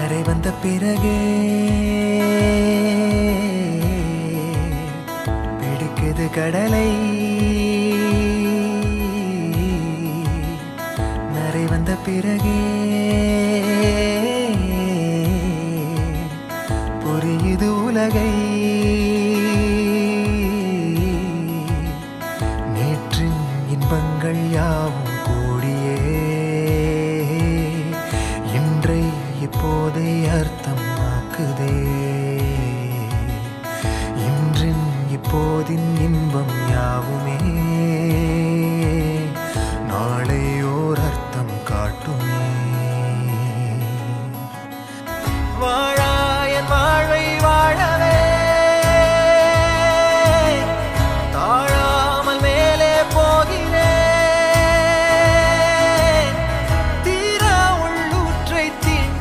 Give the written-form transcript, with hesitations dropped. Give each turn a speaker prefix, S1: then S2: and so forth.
S1: கரை வந்த பிறகே பிடிக்குது கடலை. நரை வந்த பிறகே புரியுது உலகை. நேற்றின் இன்பங்கள் யாவும் கூடியே இன்றை இப்போதை அர்த்தமாக்குதே. இன்றின் இப்போதின் இன்பம் யாவுமே